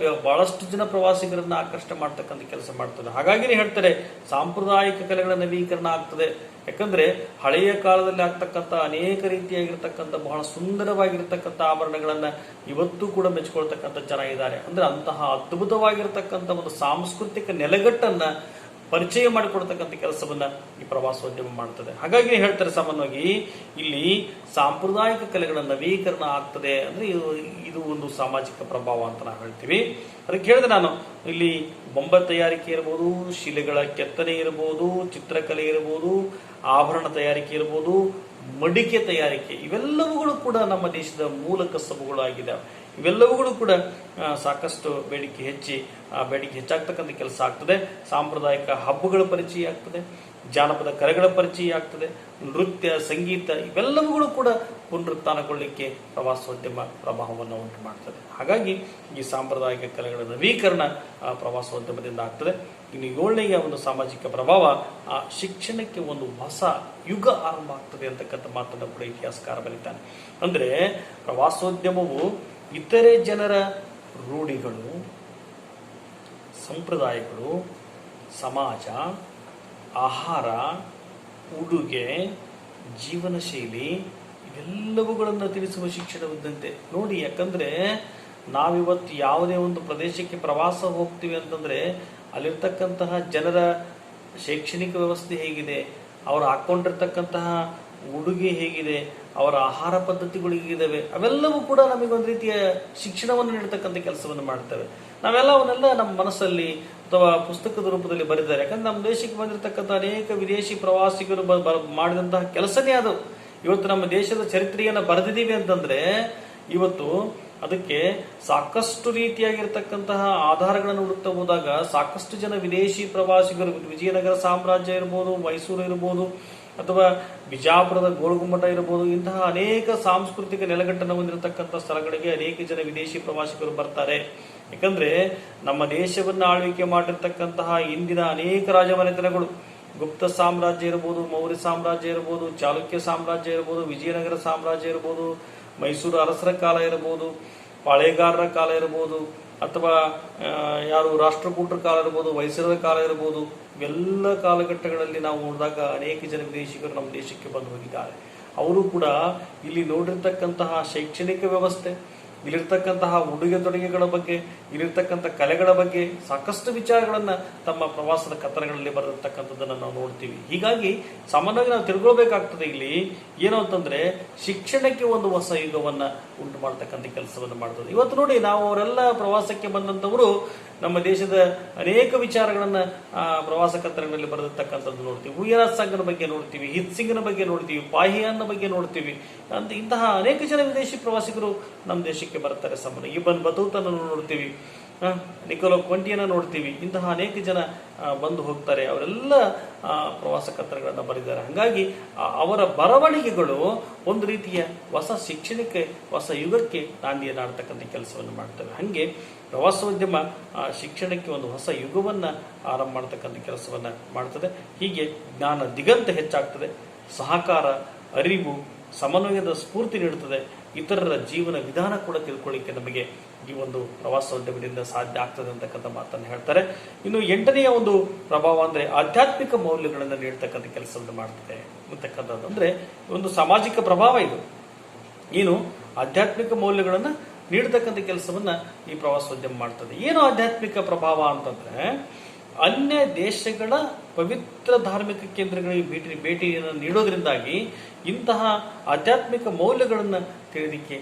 ಬಹಳಷ್ಟು ಜನ ಪ್ರವಾಸಿಗರನ್ನ ಆಕರ್ಷಣೆ ಮಾಡ್ತಕ್ಕಂಥ ಕೆಲಸ ಮಾಡ್ತದೆ. ಹಾಗಾಗಿನೇ ಹೇಳ್ತಾರೆ ಸಾಂಪ್ರದಾಯಿಕ ಕಲೆಗಳ ನವೀಕರಣ ಆಗ್ತದೆ. ಯಾಕಂದ್ರೆ ಹಳೆಯ ಕಾಲದಲ್ಲಿ ಆಗ್ತಕ್ಕಂಥ ಅನೇಕ ರೀತಿಯಾಗಿರ್ತಕ್ಕಂಥ ಬಹಳ ಸುಂದರವಾಗಿರ್ತಕ್ಕಂಥ ಆಭರಣಗಳನ್ನ ಇವತ್ತು ಕೂಡ ಮೆಚ್ಕೊಳ್ತಕ್ಕಂಥ ಜನ ಇದ್ದಾರೆ. ಅಂದ್ರೆ ಅಂತಹ ಅದ್ಭುತವಾಗಿರ್ತಕ್ಕಂಥ ಒಂದು ಸಾಂಸ್ಕೃತಿಕ ನೆಲೆಗಟ್ಟನ್ನ ಪರಿಚಯ ಮಾಡಿಕೊಡ್ತಕ್ಕಂಥ ಕೆಲಸವನ್ನ ಈ ಪ್ರವಾಸೋದ್ಯಮ ಮಾಡ್ತದೆ. ಹಾಗಾಗಿ ಹೇಳ್ತಾರೆ ಸಾಮಾನ್ಯವಾಗಿ ಇಲ್ಲಿ ಸಾಂಪ್ರದಾಯಿಕ ಕಲೆಗಳ ನವೀಕರಣ ಆಗ್ತದೆ ಅಂದ್ರೆ ಇದು ಒಂದು ಸಾಮಾಜಿಕ ಪ್ರಭಾವ ಅಂತ ನಾವು ಹೇಳ್ತೀವಿ. ಅದಕ್ಕೆ ಹೇಳಿದೆ ನಾನು, ಇಲ್ಲಿ ಬೊಂಬೆ ತಯಾರಿಕೆ ಇರ್ಬೋದು, ಶಿಲೆಗಳ ಕೆತ್ತನೆ ಇರ್ಬೋದು, ಚಿತ್ರಕಲೆ ಇರ್ಬೋದು, ಆಭರಣ ತಯಾರಿಕೆ ಇರ್ಬೋದು, ಮಡಿಕೆ ತಯಾರಿಕೆ, ಇವೆಲ್ಲವುಗಳು ಕೂಡ ನಮ್ಮ ದೇಶದ ಮೂಲ ಕಸಬುಗಳು ಆಗಿದ್ದಾವೆ. ಇವೆಲ್ಲವುಗಳು ಕೂಡ ಸಾಕಷ್ಟು ಬೇಡಿಕೆ ಹೆಚ್ಚಾಗ್ತಕ್ಕಂಥ ಕೆಲಸ ಆಗ್ತದೆ. ಸಾಂಪ್ರದಾಯಿಕ ಹಬ್ಬಗಳ ಪರಿಚಯ ಆಗ್ತದೆ, ಜಾನಪದ ಕಲೆಗಳ ಪರಿಚಯ ಆಗ್ತದೆ, ನೃತ್ಯ, ಸಂಗೀತ ಇವೆಲ್ಲವುಗಳು ಕೂಡ ಪುನರುತ್ಥಾನಗೊಳ್ಳಲಿಕ್ಕೆ ಪ್ರವಾಸೋದ್ಯಮ ಪ್ರಭಾವವನ್ನು ಉಂಟು ಮಾಡ್ತದೆ. ಹಾಗಾಗಿ ಈ ಸಾಂಪ್ರದಾಯಿಕ ಕಲೆಗಳ ನವೀಕರಣ ಪ್ರವಾಸೋದ್ಯಮದಿಂದ ಆಗ್ತದೆ. ಇನ್ನು ಏಳನೆಯ ಒಂದು ಸಾಮಾಜಿಕ ಪ್ರಭಾವ ಶಿಕ್ಷಣಕ್ಕೆ ಒಂದು ಹೊಸ ಯುಗ ಆರಂಭ ಆಗ್ತದೆ ಅಂತಕ್ಕಂಥ ಮಾತನ್ನು ಕೂಡ ಇತಿಹಾಸಕಾರ ಬರೀತಾನೆ. ಅಂದ್ರೆ ಪ್ರವಾಸೋದ್ಯಮವು ಇತರೆ ಜನರ ರೂಢಿಗಳು, ಸಂಪ್ರದಾಯಗಳು, ಸಮಾಜ, ಆಹಾರ, ಉಡುಗೆ, ಜೀವನ ಶೈಲಿ ಇವೆಲ್ಲವುಗಳನ್ನು ತಿಳಿಸುವ ಶಿಕ್ಷಣವಿದ್ದಂತೆ ನೋಡಿ. ಯಾಕಂದ್ರೆ ನಾವಿವತ್ತು ಯಾವುದೇ ಒಂದು ಪ್ರದೇಶಕ್ಕೆ ಪ್ರವಾಸ ಹೋಗ್ತೀವಿ ಅಂತಂದ್ರೆ ಅಲ್ಲಿರ್ತಕ್ಕಂತಹ ಜನರ ಶೈಕ್ಷಣಿಕ ವ್ಯವಸ್ಥೆ ಹೇಗಿದೆ, ಅವರು ಹಾಕೊಂಡಿರ್ತಕ್ಕಂತಹ ಉಡುಗೆ ಹೇಗಿದೆ, ಅವರ ಆಹಾರ ಪದ್ಧತಿಗಳು ಹೇಗಿದ್ದಾವೆ, ಅವೆಲ್ಲವೂ ಕೂಡ ನಮಗೊಂದು ರೀತಿಯ ಶಿಕ್ಷಣವನ್ನು ನೀಡತಕ್ಕಂಥ ಕೆಲಸವನ್ನು ಮಾಡ್ತವೆ. ಅವನ್ನೆಲ್ಲ ನಮ್ಮ ಮನಸ್ಸಲ್ಲಿ ಅಥವಾ ಪುಸ್ತಕದ ರೂಪದಲ್ಲಿ ಬರೆದಿದ್ದಾರೆ. ಯಾಕಂದ್ರೆ ನಮ್ಮ ದೇಶಕ್ಕೆ ಬಂದಿರತಕ್ಕಂಥ ಅನೇಕ ವಿದೇಶಿ ಪ್ರವಾಸಿಗರು ಮಾಡಿದಂತಹ ಕೆಲಸನೇ ಅದು. ಇವತ್ತು ನಮ್ಮ ದೇಶದ ಚರಿತ್ರೆಯನ್ನು ಬರೆದಿದ್ದೀವಿ ಅಂತಂದ್ರೆ ಇವತ್ತು ಅದಕ್ಕೆ ಸಾಕಷ್ಟು ರೀತಿಯಾಗಿರ್ತಕ್ಕಂತಹ ಆಧಾರಗಳನ್ನು ಹುಡುಕ್ತಾ ಹೋದಾಗ ಸಾಕಷ್ಟು ಜನ ವಿದೇಶಿ ಪ್ರವಾಸಿಗರು, ವಿಜಯನಗರ ಸಾಮ್ರಾಜ್ಯ ಇರ್ಬೋದು, ಮೈಸೂರು ಇರ್ಬೋದು, ಅಥವಾ ಬಿಜಾಪುರದ ಗೋಳಗುಮ್ಮಟ ಇರಬಹುದು, ಇಂತಹ ಅನೇಕ ಸಾಂಸ್ಕೃತಿಕ ನೆಲೆಗಟ್ಟನ್ನು ಹೊಂದಿರತಕ್ಕಂಥ ಸ್ಥಳಗಳಿಗೆ ಅನೇಕ ಜನ ವಿದೇಶಿ ಪ್ರವಾಸಿಗರು ಬರ್ತಾರೆ. ಯಾಕಂದ್ರೆ ನಮ್ಮ ದೇಶವನ್ನು ಆಳ್ವಿಕೆ ಮಾಡಿರ್ತಕ್ಕಂತಹ ಇಂದಿನ ಅನೇಕ ರಾಜಮನೆತನಗಳು, ಗುಪ್ತ ಸಾಮ್ರಾಜ್ಯ ಇರಬಹುದು, ಮೌರ್ಯ ಸಾಮ್ರಾಜ್ಯ ಇರಬಹುದು, ಚಾಲುಕ್ಯ ಸಾಮ್ರಾಜ್ಯ ಇರಬಹುದು, ವಿಜಯನಗರ ಸಾಮ್ರಾಜ್ಯ ಇರಬಹುದು, ಮೈಸೂರು ಅರಸರ ಕಾಲ ಇರಬಹುದು, ಪಾಳೆಗಾರರ ಕಾಲ ಇರಬಹುದು, ಅಥವಾ ಯಾರು ರಾಷ್ಟ್ರಕೂಟರ ಕಾಲ ಇರಬಹುದು, ವೈಸರರ ಕಾಲ ಇರಬಹುದು, ಇವೆಲ್ಲ ಕಾಲಘಟ್ಟಗಳಲ್ಲಿ ನಾವು ನೋಡಿದಾಗ ಅನೇಕ ಜನ ವಿದೇಶಿಗರು ನಮ್ಮ ದೇಶಕ್ಕೆ ಬಂದು ಹೋಗಿದ್ದಾರೆ. ಅವರು ಕೂಡ ಇಲ್ಲಿ ನೋಡಿರ್ತಕ್ಕಂತಹ ಶೈಕ್ಷಣಿಕ ವ್ಯವಸ್ಥೆ, ಇಲ್ಲಿರ್ತಕ್ಕಂತಹ ಉಡುಗೆ ತೊಡುಗೆಗಳ ಬಗ್ಗೆ, ಇಲ್ಲಿರ್ತಕ್ಕಂಥ ಕಲೆಗಳ ಬಗ್ಗೆ ಸಾಕಷ್ಟು ವಿಚಾರಗಳನ್ನ ತಮ್ಮ ಪ್ರವಾಸದ ಕಥನಗಳಲ್ಲಿ ಬರೆದಿರ್ತಕ್ಕಂಥದ್ದನ್ನು ನಾವು ನೋಡ್ತೀವಿ. ಹೀಗಾಗಿ ಸಾಮಾನ್ಯವಾಗಿ ನಾವು ತಿಳ್ಕೊಳ್ಬೇಕಾಗ್ತದೆ ಇಲ್ಲಿ ಏನು ಅಂತಂದ್ರೆ ಶಿಕ್ಷಣಕ್ಕೆ ಒಂದು ಹೊಸ ಯುಗವನ್ನ ಉಂಟು ಮಾಡ್ತಕ್ಕಂಥ ಕೆಲಸವನ್ನು ಮಾಡ್ತದೆ. ಇವತ್ತು ನೋಡಿ, ನಾವು ಅವರೆಲ್ಲ ಪ್ರವಾಸಕ್ಕೆ ಬಂದಂಥವರು ನಮ್ಮ ದೇಶದ ಅನೇಕ ವಿಚಾರಗಳನ್ನ ಪ್ರವಾಸ ಕಥನಗಳಲ್ಲಿ ಬರೆದಿರ್ತಕ್ಕಂಥದ್ದು ನೋಡ್ತೀವಿ. ಹುಯ್ಯರಾಜ್ ಸಾಗರ ಬಗ್ಗೆ ನೋಡ್ತೀವಿ, ಹಿತ್ ಸಿಂಗ್ನ ಬಗ್ಗೆ ನೋಡ್ತೀವಿ, ಪಾಹಿಯಾನ್ನ ಬಗ್ಗೆ ನೋಡ್ತೀವಿ. ಇಂತಹ ಅನೇಕ ಜನ ವಿದೇಶಿ ಪ್ರವಾಸಿಗರು ನಮ್ಮ ದೇಶಕ್ಕೆ ಬರ್ತಾರೆ. ಸಾಮಾನ್ಯ ಇಬನ್ ಬತೂತನನ್ನು ನೋಡ್ತೀವಿ, ನಿಕೋಲೋ ಕೊಂಟಿಯನ್ನ ನೋಡ್ತೀವಿ. ಇಂತಹ ಅನೇಕ ಜನ ಬಂದು ಹೋಗ್ತಾರೆ. ಅವರೆಲ್ಲ ಪ್ರವಾಸ ಕಥನಗಳನ್ನ ಬರೆದಿದ್ದಾರೆ. ಹಾಗಾಗಿ ಅವರ ಬರವಣಿಗೆಗಳು ಒಂದು ರೀತಿಯ ಹೊಸ ಶಿಕ್ಷಣಕ್ಕೆ, ಹೊಸ ಯುಗಕ್ಕೆ ನಾಂದಿಯನ್ನಾಡ್ತಕ್ಕಂಥ ಕೆಲಸವನ್ನು ಮಾಡ್ತವೆ. ಹಾಗೆ ಪ್ರವಾಸೋದ್ಯಮ ಶಿಕ್ಷಣಕ್ಕೆ ಒಂದು ಹೊಸ ಯುಗವನ್ನ ಆರಂಭ ಮಾಡ್ತಕ್ಕಂಥ ಕೆಲಸವನ್ನ ಮಾಡ್ತದೆ. ಹೀಗೆ ಜ್ಞಾನ ದಿಗಂತ ಹೆಚ್ಚಾಗ್ತದೆ, ಸಹಕಾರ, ಅರಿವು, ಸಮನ್ವಯದ ಸ್ಫೂರ್ತಿ ನೀಡುತ್ತದೆ. ಇತರರ ಜೀವನ ವಿಧಾನ ಕೂಡ ತಿಳ್ಕೊಳ್ಳಿಕ್ಕೆ ನಮಗೆ ಈ ಒಂದು ಪ್ರವಾಸೋದ್ಯಮದಿಂದ ಸಾಧ್ಯ ಆಗ್ತದೆ ಅಂತಕ್ಕಂಥ ಮಾತನ್ನು ಹೇಳ್ತಾರೆ. ಇನ್ನು 8ನೆಯ ಒಂದು ಪ್ರಭಾವ ಅಂದ್ರೆ ಆಧ್ಯಾತ್ಮಿಕ ಮೌಲ್ಯಗಳನ್ನು ನೀಡ್ತಕ್ಕಂಥ ಕೆಲಸವನ್ನು ಮಾಡ್ತದೆ ಅಂತಕ್ಕಂಥದ್ದು. ಅಂದ್ರೆ ಒಂದು ಸಾಮಾಜಿಕ ಪ್ರಭಾವ ಇದು. ಏನು ಆಧ್ಯಾತ್ಮಿಕ ಮೌಲ್ಯಗಳನ್ನು ನೀಡತಕ್ಕಂಥ ಕೆಲಸವನ್ನ ಈ ಪ್ರವಾಸೋದ್ಯಮ ಮಾಡ್ತದೆ. ಏನು ಆಧ್ಯಾತ್ಮಿಕ ಪ್ರಭಾವ ಅಂತಂದ್ರೆ ಅನ್ಯ ದೇಶಗಳ ಪವಿತ್ರ ಧಾರ್ಮಿಕ ಕೇಂದ್ರಗಳಿಗೆ ಭೇಟಿಯನ್ನು ನೀಡೋದ್ರಿಂದಾಗಿ ಇಂತಹ ಆಧ್ಯಾತ್ಮಿಕ ಮೌಲ್ಯಗಳನ್ನು ತಿಳಿಲಿಕ್ಕೆ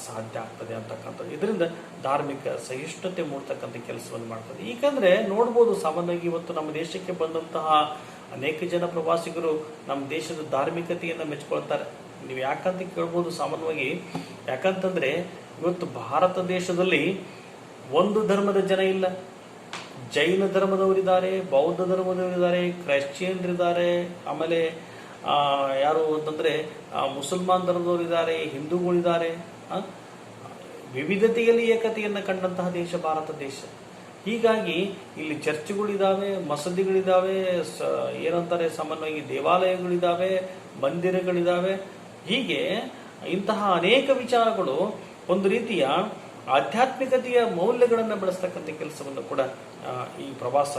ಸಾಧ್ಯ ಆಗ್ತದೆ ಅಂತಕ್ಕಂಥದ್ದು. ಇದರಿಂದ ಧಾರ್ಮಿಕ ಸಹಿಷ್ಣುತೆ ಮೂಡ್ತಕ್ಕಂಥ ಕೆಲಸವನ್ನು ಮಾಡ್ತದೆ. ಯಾಕಂದ್ರೆ ನೋಡ್ಬೋದು, ಸಾಮಾನ್ಯವಾಗಿ ಇವತ್ತು ನಮ್ಮ ದೇಶಕ್ಕೆ ಬಂದಂತಹ ಅನೇಕ ಜನ ಪ್ರವಾಸಿಗರು ನಮ್ಮ ದೇಶದ ಧಾರ್ಮಿಕತೆಯನ್ನು ಮೆಚ್ಕೊಳ್ತಾರೆ. ನೀವು ಯಾಕಂತ ಕೇಳ್ಬೋದು ಸಾಮಾನ್ಯವಾಗಿ. ಯಾಕಂತಂದ್ರೆ ಇವತ್ತು ಭಾರತ ದೇಶದಲ್ಲಿ ಒಂದು ಧರ್ಮದ ಜನ ಇಲ್ಲ. ಜೈನ ಧರ್ಮದವರಿದ್ದಾರೆ, ಬೌದ್ಧ ಧರ್ಮದವರಿದ್ದಾರೆ, ಕ್ರೈಶ್ಚಿಯನ್ರಿದ್ದಾರೆ, ಆಮೇಲೆ ಯಾರು ಅಂತಂದ್ರೆ ಮುಸಲ್ಮಾನ್ ಧರ್ಮದವರಿದ್ದಾರೆ, ಹಿಂದೂಗಳಿದ್ದಾರೆ. ವಿವಿಧತೆಯಲ್ಲಿ ಏಕತೆಯನ್ನು ಕಂಡಂತಹ ದೇಶ ಭಾರತ ದೇಶ. ಹೀಗಾಗಿ ಇಲ್ಲಿ ಚರ್ಚ್ಗಳಿದ್ದಾವೆ, ಮಸೀದಿಗಳಿದ್ದಾವೆ, ಏನಂತಾರೆ ಸಾಮಾನ್ಯವಾಗಿ ದೇವಾಲಯಗಳಿದ್ದಾವೆ, ಮಂದಿರಗಳಿದ್ದಾವೆ. ಹೀಗೆ ಇಂತಹ ಅನೇಕ ವಿಚಾರಗಳು ಒಂದು ರೀತಿಯ ಆಧ್ಯಾತ್ಮಿಕತೆಯ ಮೌಲ್ಯಗಳನ್ನು ಬೆಳೆಸ್ತಕ್ಕಂಥ ಕೆಲಸವನ್ನು ಕೂಡ ಈ ಪ್ರವಾಸ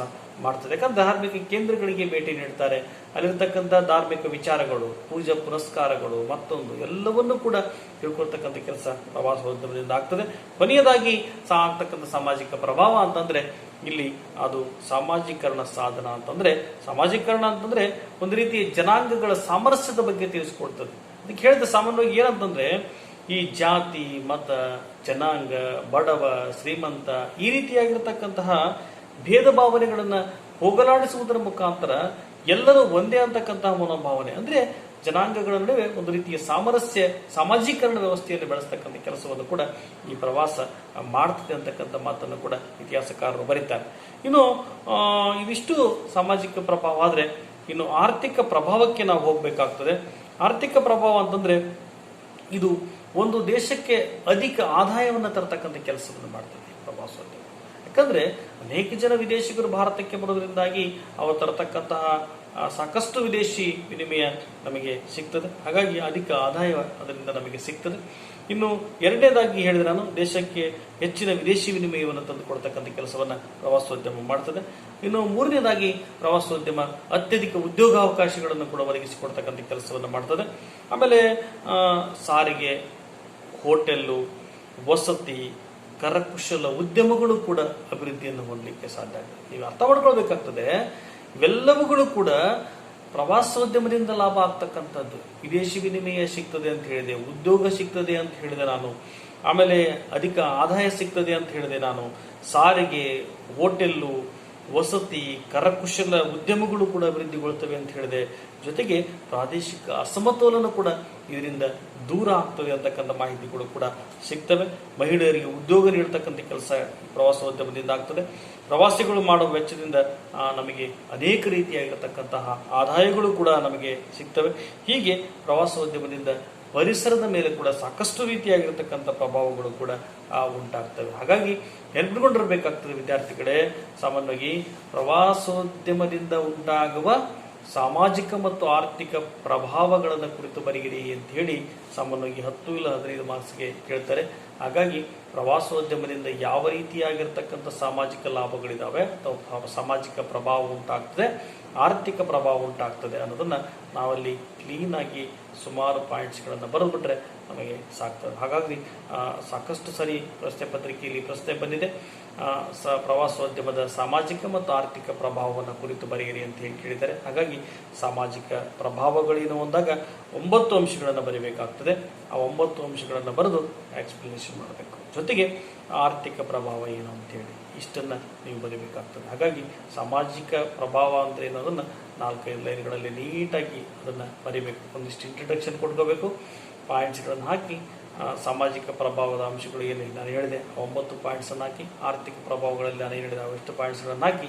ಮಾಡ್ತದೆ. ಯಾಕಂದ್ರೆ ಧಾರ್ಮಿಕ ಕೇಂದ್ರಗಳಿಗೆ ಭೇಟಿ ನೀಡ್ತಾರೆ. ಅಲ್ಲಿರ್ತಕ್ಕಂಥ ಧಾರ್ಮಿಕ ವಿಚಾರಗಳು, ಪೂಜಾ ಪುನಸ್ಕಾರಗಳು, ಮತ್ತೊಂದು ಎಲ್ಲವನ್ನೂ ಕೂಡ ತಿಳ್ಕೊಳ್ತಕ್ಕಂಥ ಕೆಲಸ ಪ್ರವಾಸೋದ್ಯಮದಿಂದ ಆಗ್ತದೆ. ಕೊನೆಯದಾಗಿ ಆಗ್ತಕ್ಕಂಥ ಸಾಮಾಜಿಕ ಪ್ರಭಾವ ಅಂತಂದ್ರೆ ಇಲ್ಲಿ ಅದು ಸಾಮಾಜೀಕರಣ ಸಾಧನ ಅಂತಂದ್ರೆ, ಸಾಮಾಜೀಕರಣ ಅಂತಂದ್ರೆ ಒಂದು ರೀತಿಯ ಜನಾಂಗಗಳ ಸಾಮರಸ್ಯದ ಬಗ್ಗೆ ತಿಳಿಸ್ಕೊಡ್ತದೆ. ಅದಕ್ಕೆ ಹೇಳಿದ ಸಾಮಾನ್ಯವಾಗಿ ಏನಂತಂದ್ರೆ ಈ ಜಾತಿ, ಮತ, ಜನಾಂಗ, ಬಡವ, ಶ್ರೀಮಂತ ಈ ರೀತಿಯಾಗಿರ್ತಕ್ಕಂತಹ ಭೇದ ಭಾವನೆಗಳನ್ನ ಹೋಗಲಾಡಿಸುವುದರ ಮುಖಾಂತರ ಎಲ್ಲರೂ ಒಂದೇ ಅಂತಕ್ಕಂತಹ ಮನೋಭಾವನೆ, ಅಂದ್ರೆ ಜನಾಂಗಗಳ ನಡುವೆ ಒಂದು ರೀತಿಯ ಸಾಮರಸ್ಯ, ಸಾಮಾಜೀಕರಣ ವ್ಯವಸ್ಥೆಯನ್ನು ಬೆಳೆಸ್ತಕ್ಕಂಥ ಕೆಲಸವನ್ನು ಕೂಡ ಈ ಪ್ರವಾಸ ಮಾಡ್ತದೆ ಅಂತಕ್ಕಂಥ ಮಾತನ್ನು ಕೂಡ ಇತಿಹಾಸಕಾರರು ಬರೀತಾರೆ. ಇನ್ನು ಇವಿಷ್ಟು ಸಾಮಾಜಿಕ ಪ್ರಭಾವ ಆದ್ರೆ ಇನ್ನು ಆರ್ಥಿಕ ಪ್ರಭಾವಕ್ಕೆ ನಾವು ಹೋಗ್ಬೇಕಾಗ್ತದೆ. ಆರ್ಥಿಕ ಪ್ರಭಾವ ಅಂತಂದ್ರೆ ಇದು ಒಂದು ದೇಶಕ್ಕೆ ಅಧಿಕ ಆದಾಯವನ್ನು ತರತಕ್ಕಂಥ ಕೆಲಸವನ್ನು ಮಾಡ್ತದೆ ಪ್ರವಾಸೋದ್ಯಮ. ಯಾಕಂದ್ರೆ ಅನೇಕ ಜನ ವಿದೇಶಿಗರು ಭಾರತಕ್ಕೆ ಬರೋದ್ರಿಂದಾಗಿ ಅವರು ತರತಕ್ಕಂತಹ ಸಾಕಷ್ಟು ವಿದೇಶಿ ವಿನಿಮಯ ನಮಗೆ ಸಿಗ್ತದೆ. ಹಾಗಾಗಿ ಅಧಿಕ ಆದಾಯ ಅದರಿಂದ ನಮಗೆ ಸಿಗ್ತದೆ. ಇನ್ನು ಎರಡನೇದಾಗಿ ಹೇಳಿದ್ರೆ ನಾನು ದೇಶಕ್ಕೆ ಹೆಚ್ಚಿನ ವಿದೇಶಿ ವಿನಿಮಯವನ್ನು ತಂದು ಕೊಡ್ತಕ್ಕಂಥ ಕೆಲಸವನ್ನ ಪ್ರವಾಸೋದ್ಯಮ ಮಾಡ್ತದೆ. ಇನ್ನು ಮೂರನೇದಾಗಿ ಪ್ರವಾಸೋದ್ಯಮ ಅತ್ಯಧಿಕ ಉದ್ಯೋಗಾವಕಾಶಗಳನ್ನು ಕೂಡ ಒದಗಿಸಿಕೊಡ್ತಕ್ಕಂಥ ಕೆಲಸವನ್ನು ಮಾಡ್ತದೆ. ಆಮೇಲೆ ಸಾರಿಗೆ, ಹೋಟೆಲ್ಲು, ವಸತಿ, ಕರಕುಶಲ ಉದ್ಯಮಗಳು ಕೂಡ ಅಭಿವೃದ್ಧಿಯನ್ನು ಹೊಂದಲಿಕ್ಕೆ ಸಾಧ್ಯ ಆಗ್ತದೆ. ನೀವು ಅರ್ಥ ಮಾಡ್ಕೊಳ್ಬೇಕಾಗ್ತದೆ, ಇವೆಲ್ಲವುಗಳು ಕೂಡ ಪ್ರವಾಸೋದ್ಯಮದಿಂದ ಲಾಭ ಆಗ್ತಕ್ಕಂಥದ್ದು. ವಿದೇಶಿ ವಿನಿಮಯ ಸಿಗ್ತದೆ ಅಂತ ಹೇಳಿದೆ, ಉದ್ಯೋಗ ಸಿಗ್ತದೆ ಅಂತ ಹೇಳಿದೆ ನಾನು, ಆಮೇಲೆ ಅಧಿಕ ಆದಾಯ ಸಿಗ್ತದೆ ಅಂತ ಹೇಳಿದೆ ನಾನು, ಸಾರಿಗೆ, ಹೋಟೆಲ್ಲು, ವಸತಿ, ಕರಕುಶಲ ಉದ್ಯಮಗಳು ಕೂಡ ಅಭಿವೃದ್ಧಿಗೊಳ್ತವೆ ಅಂತ ಹೇಳಿದೆ. ಜೊತೆಗೆ ಪ್ರಾದೇಶಿಕ ಅಸಮತೋಲನ ಕೂಡ ಇದರಿಂದ ದೂರ ಆಗ್ತದೆ ಅಂತಕ್ಕಂಥ ಮಾಹಿತಿಗಳು ಕೂಡ ಸಿಗ್ತವೆ. ಮಹಿಳೆಯರಿಗೆ ಉದ್ಯೋಗ ನೀಡತಕ್ಕಂಥ ಕೆಲಸ ಪ್ರವಾಸೋದ್ಯಮದಿಂದ ಆಗ್ತದೆ. ಪ್ರವಾಸಿಗಳು ಮಾಡುವ ವೆಚ್ಚದಿಂದ ನಮಗೆ ಅನೇಕ ರೀತಿಯಾಗಿರತಕ್ಕಂತಹ ಆದಾಯಗಳು ಕೂಡ ನಮಗೆ ಸಿಗ್ತವೆ. ಹೀಗೆ ಪ್ರವಾಸೋದ್ಯಮದಿಂದ ಪರಿಸರದ ಮೇಲೆ ಕೂಡ ಸಾಕಷ್ಟು ರೀತಿಯಾಗಿರತಕ್ಕಂಥ ಪ್ರಭಾವಗಳು ಕೂಡ ಉಂಟಾಗ್ತವೆ. ಹಾಗಾಗಿ ನೆನಪಿಟ್ಕೊಂಡಿರಬೇಕಾಗ್ತದೆ ವಿದ್ಯಾರ್ಥಿಗಳೇ, ಸಾಮಾನ್ಯವಾಗಿ ಪ್ರವಾಸೋದ್ಯಮದಿಂದ ಉಂಟಾಗುವ ಸಾಮಾಜಿಕ ಮತ್ತು ಆರ್ಥಿಕ ಪ್ರಭಾವಗಳನ್ನು ಕುರಿತು ಬರೆಯಿರಿ ಅಂತ ಹೇಳಿ ಸಾಮಾನ್ಯವಾಗಿ 10 ಇಲ್ಲ 15 ಮಾರ್ಕ್ಸ್ಗೆ ಕೇಳ್ತಾರೆ. ಹಾಗಾಗಿ ಪ್ರವಾಸೋದ್ಯಮದಿಂದ ಯಾವ ರೀತಿಯಾಗಿರ್ತಕ್ಕಂಥ ಸಾಮಾಜಿಕ ಲಾಭಗಳಿದಾವೆ ಅಥವಾ ಸಾಮಾಜಿಕ ಪ್ರಭಾವ ಉಂಟಾಗ್ತದೆ, ಆರ್ಥಿಕ ಪ್ರಭಾವ ಉಂಟಾಗ್ತದೆ ಅನ್ನೋದನ್ನ ನಾವಲ್ಲಿ ಕ್ಲೀನ್ ಆಗಿ ಸುಮಾರು ಪಾಯಿಂಟ್ಸ್ಗಳನ್ನು ಬರೆದ್ಬಿಟ್ರೆ ನಮಗೆ ಸಾಕ್ತದೆ. ಹಾಗಾಗಿ ಸಾಕಷ್ಟು ಸರಿ ಪ್ರಶ್ನೆ ಪತ್ರಿಕೆಯಲ್ಲಿ ಪ್ರಶ್ನೆ ಬಂದಿದೆ, ಪ್ರವಾಸೋದ್ಯಮದ ಸಾಮಾಜಿಕ ಮತ್ತು ಆರ್ಥಿಕ ಪ್ರಭಾವವನ್ನು ಕುರಿತು ಬರೆಯಿರಿ ಅಂತ ಹೇಳಿ ಕೇಳಿದ್ದಾರೆ. ಹಾಗಾಗಿ ಸಾಮಾಜಿಕ ಪ್ರಭಾವಗಳೇನು ಅಂದಾಗ 9 ಅಂಶಗಳನ್ನು ಬರೀಬೇಕಾಗ್ತದೆ. ಆ 9 ಅಂಶಗಳನ್ನು ಬರೆದು ಎಕ್ಸ್ಪ್ಲನೇಷನ್ ಮಾಡಬೇಕು. ಜೊತೆಗೆ ಆರ್ಥಿಕ ಪ್ರಭಾವ ಏನು ಅಂತೇಳಿ ಇಷ್ಟನ್ನು ನೀವು ಬರೀಬೇಕಾಗ್ತದೆ. ಹಾಗಾಗಿ ಸಾಮಾಜಿಕ ಪ್ರಭಾವ ಅಂದರೆ ಏನೋದನ್ನು 4-5 ಲೈನ್ಗಳಲ್ಲಿ ನೀಟಾಗಿ ಅದನ್ನು ಬರೀಬೇಕು. ಒಂದಿಷ್ಟು ಇಂಟ್ರಡಕ್ಷನ್ ಕೊಟ್ಕೋಬೇಕು, ಪಾಯಿಂಟ್ಸ್ಗಳನ್ನು ಹಾಕಿ ಸಾಮಾಜಿಕ ಪ್ರಭಾವದ ಅಂಶಗಳು ಏನಿಲ್ಲ ನಾನು ಹೇಳಿದೆ 9 ಪಾಯಿಂಟ್ಸನ್ನು ಹಾಕಿ, ಆರ್ಥಿಕ ಪ್ರಭಾವಗಳಲ್ಲಿ ನಾನು ಹೇಳಿದೆ ಅವೆಷ್ಟು ಪಾಯಿಂಟ್ಸ್ಗಳನ್ನು ಹಾಕಿ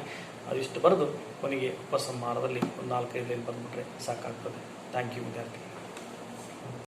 ಅದಿಷ್ಟು ಬರೆದು ಕೊನೆಗೆ ಉಪಸಂಹಾರದಲ್ಲಿ ಒಂದು 4-5 ಲೈನ್ ಬಂದುಬಿಟ್ರೆ ಸಾಕಾಗ್ತದೆ. ಥ್ಯಾಂಕ್ ಯು ವಿದ್ಯಾರ್ಥಿ.